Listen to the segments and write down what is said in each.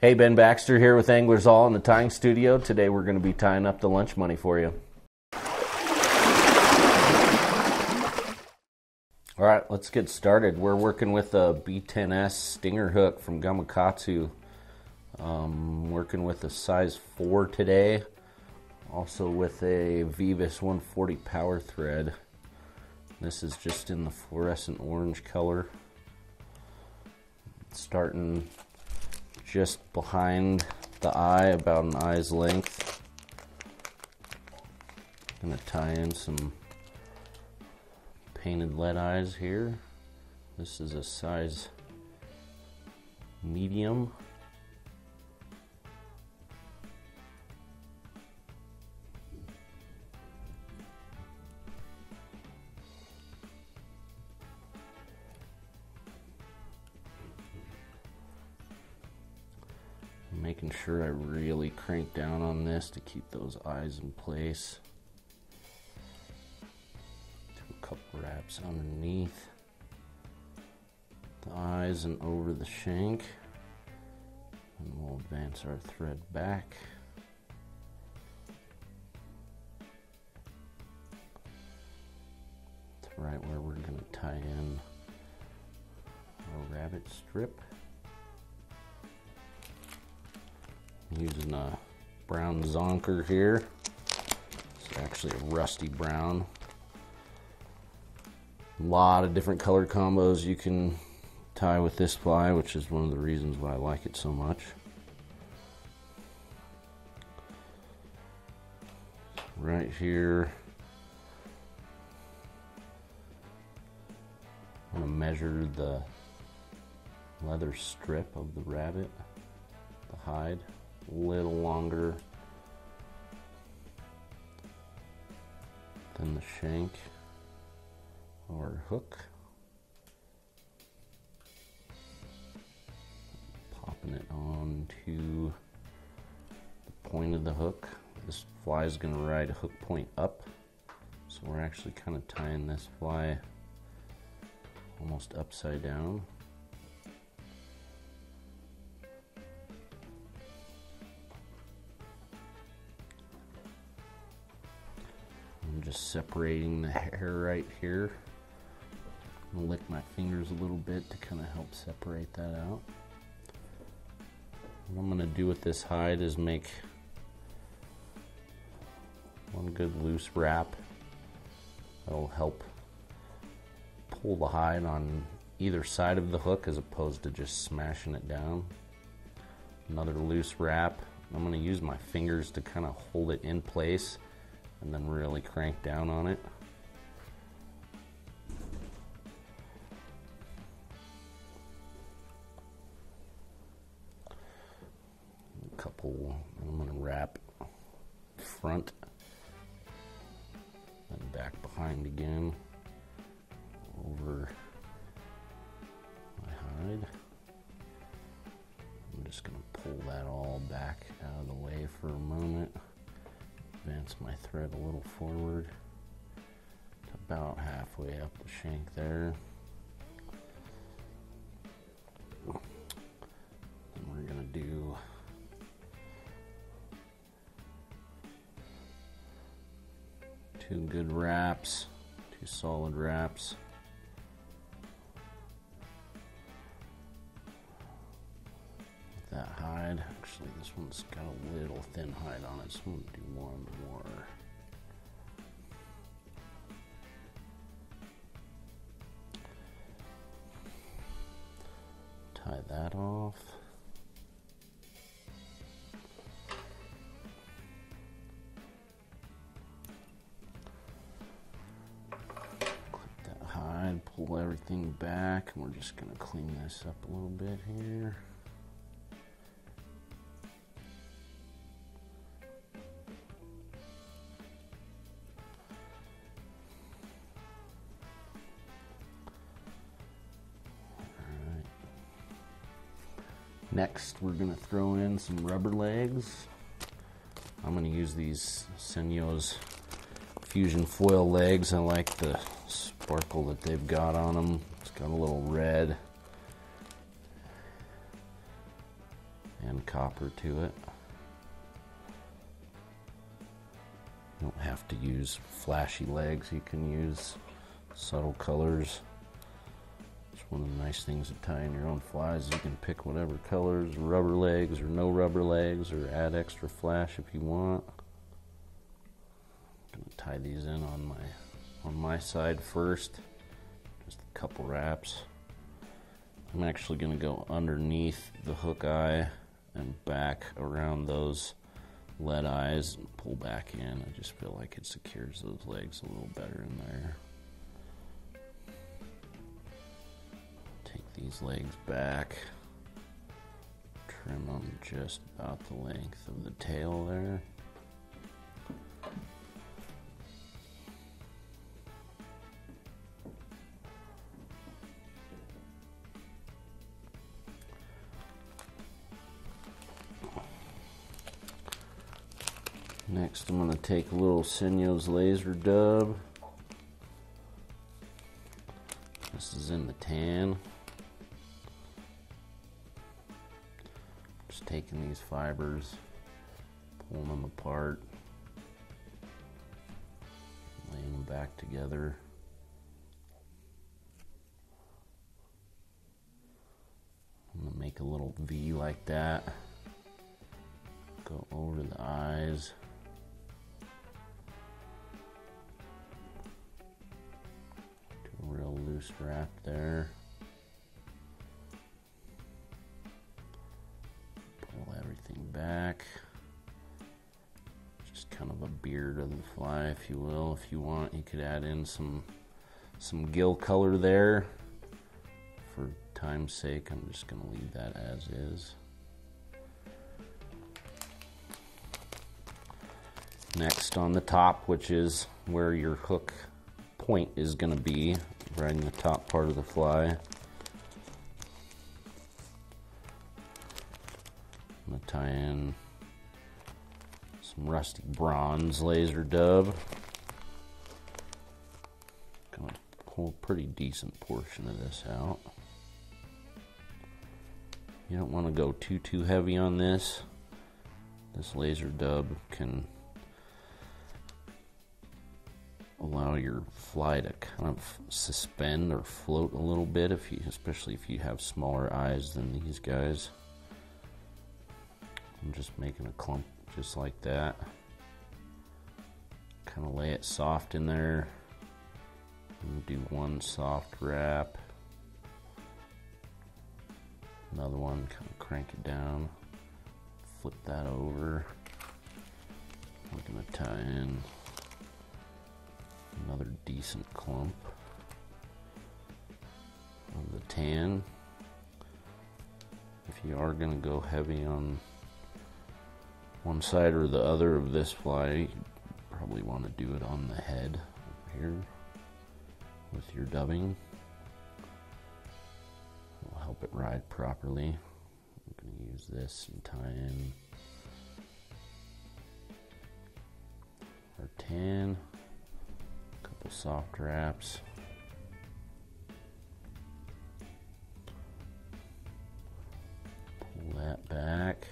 Hey, Ben Baxter here with Anglers All in the tying studio. Today we're going to be tying up the lunch money for you. All right, let's get started. We're working with a B10S stinger hook from Gamakatsu. Working with a size 4 today. Also with a Veevus 140 power thread. This is just in the fluorescent orange color. Starting just behind the eye, about an eye's length. I'm going to tie in some painted lead eyes here. This is a size medium. Making sure I really crank down on this to keep those eyes in place. Do a couple wraps underneath the eyes and over the shank. And we'll advance our thread back. To right where we're going to tie in our rabbit strip. Using a brown Zonker here. It's actually a rusty brown. A lot of different color combos you can tie with this fly, which is one of the reasons why I like it so much. Right here, I'm going to measure the leather strip of the rabbit, the hide. A little longer than the shank or hook. Popping it onto the point of the hook. This fly is going to ride a hook point up, so we're actually kind of tying this fly almost upside down. I'm just separating the hair right here. I'm gonna lick my fingers a little bit to kind of help separate that out. What I'm gonna do with this hide is make one good loose wrap that'll help pull the hide on either side of the hook as opposed to just smashing it down. Another loose wrap. I'm gonna use my fingers to kind of hold it in place and then really crank down on it. A couple, I'm going to wrap front and back behind again over my hide. I'm just going to pull that all back out of the way for a moment. Advance my thread a little forward to about halfway up the shank there. And we're going to do two good wraps, two solid wraps. That hide, actually this one's got a little thin hide on it, so I'm going to do one more. Tie that off. Clip that hide, pull everything back, and we're just going to clean this up a little bit here. Next, we're going to throw in some rubber legs. I'm going to use these Senyo's Fusion foil legs. I like the sparkle that they've got on them. It's got a little red and copper to it. You don't have to use flashy legs, you can use subtle colors. It's one of the nice things of tying your own flies. You can pick whatever colors, rubber legs or no rubber legs, or add extra flash if you want. I'm gonna tie these in on my side first. Just a couple wraps. I'm actually gonna go underneath the hook eye and back around those lead eyes and pull back in. I just feel like it secures those legs a little better in there. Take these legs back, trim them just about the length of the tail there. Next, I'm going to take a little Senyo's laser dub. This is in the tan. Just taking these fibers, pulling them apart, laying them back together. I'm going to make a little V like that. Go over the eyes. Real loose wrap there. Pull everything back. Just kind of a beard of the fly, if you will. If you want, you could add in some gill color there. For time's sake, I'm just going to leave that as is. Next, on the top, which is where your hook point is going to be, right in the top part of the fly. I'm going to tie in some rusty bronze laser dub. Going to pull a pretty decent portion of this out. You don't want to go too heavy on this. This laser dub can allow your fly to kind of suspend or float a little bit, especially if you have smaller eyes than these guys. I'm just making a clump just like that. Kind of lay it soft in there. And do one soft wrap. Another one, kind of crank it down. Flip that over. We're going to tie in another decent clump of the tan. If you are going to go heavy on one side or the other of this fly, you probably want to do it on the head over here with your dubbing. It'll help it ride properly. I'm going to use this and tie in our tan. Soft wraps. Pull that back.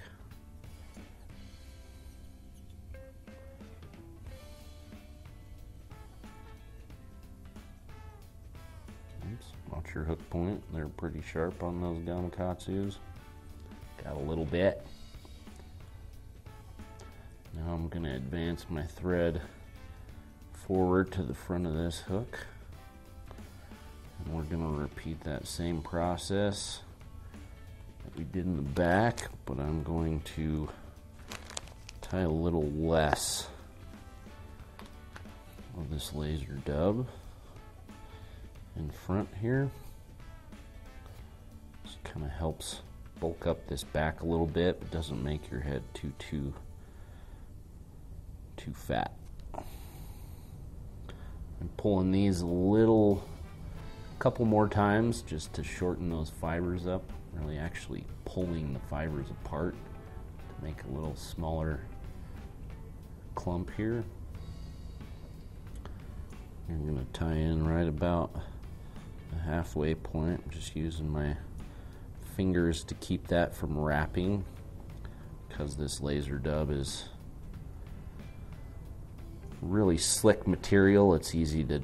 Oops, watch your hook point. They're pretty sharp on those Gamakatsus. Got a little bit. Now I'm going to advance my thread forward to the front of this hook, and we're going to repeat that same process that we did in the back, but I'm going to tie a little less of this laser dub in front here. This kind of helps bulk up this back a little bit, but doesn't make your head too fat. I'm pulling these a couple more times just to shorten those fibers up, really actually pulling the fibers apart to make a little smaller clump here. I'm going to tie in right about the halfway point. I'm just using my fingers to keep that from wrapping because this laser dub is really slick material, it's easy to,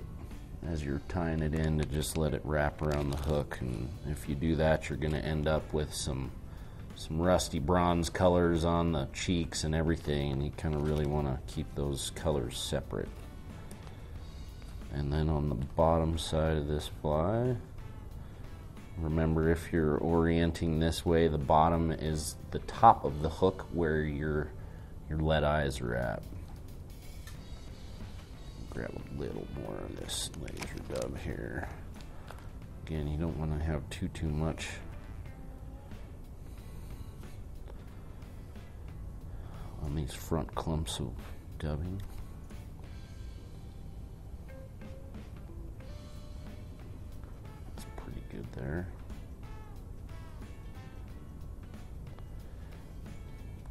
as you're tying it in, to just let it wrap around the hook. And if you do that, you're going to end up with some rusty bronze colors on the cheeks and everything, and you kind of really want to keep those colors separate. And then on the bottom side of this fly, remember, if you're orienting this way, the bottom is the top of the hook where your lead eyes are at. Grab a little more of this laser dub here. Again, you don't want to have too much on these front clumps of dubbing. That's pretty good there.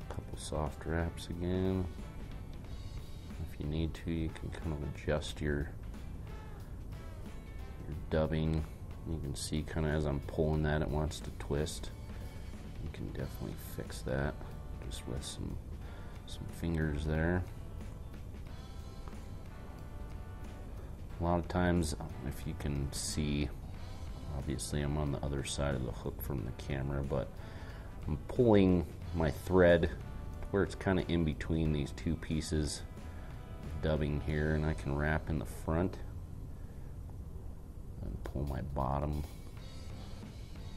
A couple soft wraps again. If you need to, you can kind of adjust your dubbing. You can see kind of as I'm pulling that, it wants to twist. You can definitely fix that just with some fingers there. A lot of times, if you can see, obviously I'm on the other side of the hook from the camera, but I'm pulling my thread where it's kind of in between these two pieces of dubbing here, and I can wrap in the front and pull my bottom,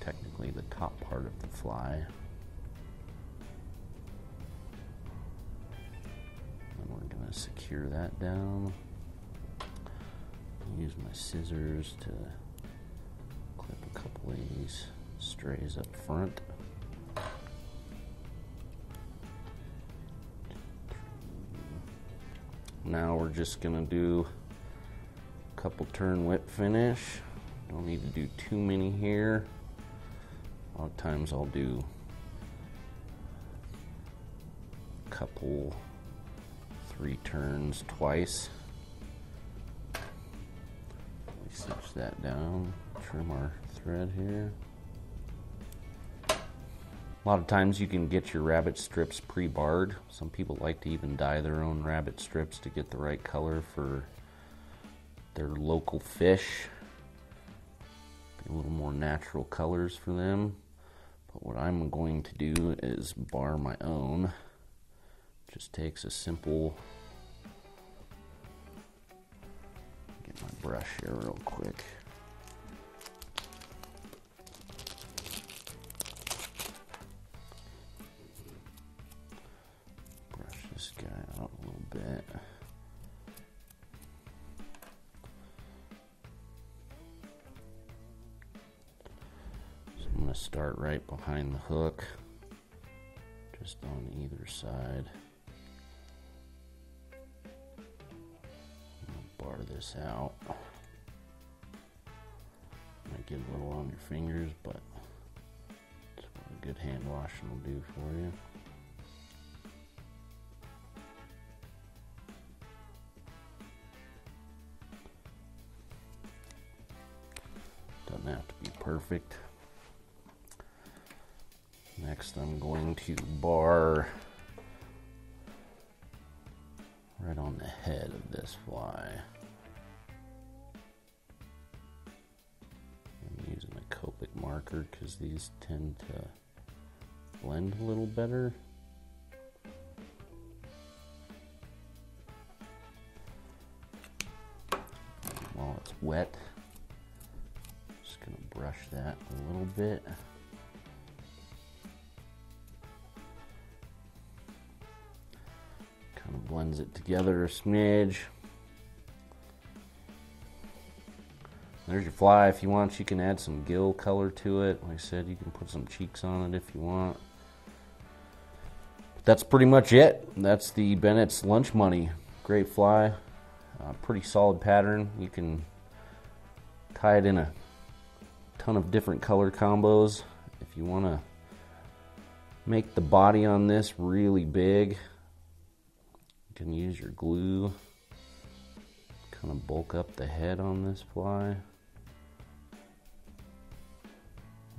technically the top part of the fly. We're going to secure that down. Use my scissors to clip a couple of these strays up front. Now we're just going to do a couple turn whip finish. Don't need to do too many here. A lot of times I'll do a couple 3 turns twice. We cinch that down, trim our thread here. A lot of times you can get your rabbit strips pre-barred. Some people like to even dye their own rabbit strips to get the right color for their local fish. Be a little more natural colors for them. But what I'm going to do is bar my own. Just takes a simple, get my brush here real quick. Brush this guy out a little bit. So I'm going to start right behind the hook, just on either side. Bar this out. Might get a little on your fingers, but that's what a good hand washing will do for you. Doesn't have to be perfect. Next, I'm going to bar right on the head of this fly. I'm using a Copic marker because these tend to blend a little better. While it's wet, just going to brush that a little bit. Blends it together a smidge. There's your fly. If you want, you can add some gill color to it. Like I said, you can put some cheeks on it if you want. But that's pretty much it. That's the Bennett's Lunch Money. Great fly. Pretty solid pattern. You can tie it in a ton of different color combos. If you want to make the body on this really big, you can use your glue, kind of bulk up the head on this fly.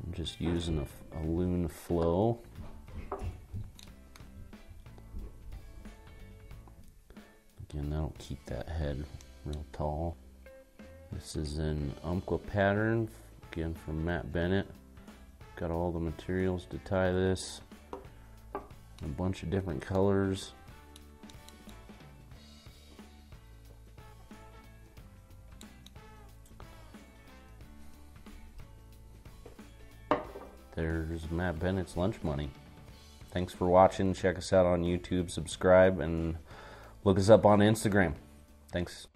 I'm just using a Loon flow. I'll keep that head real tall. This is an Umpqua pattern, again from Matt Bennett. Got all the materials to tie this. A bunch of different colors. There's Matt Bennett's lunch money. Thanks for watching. Check us out on YouTube, subscribe, and look us up on Instagram. Thanks.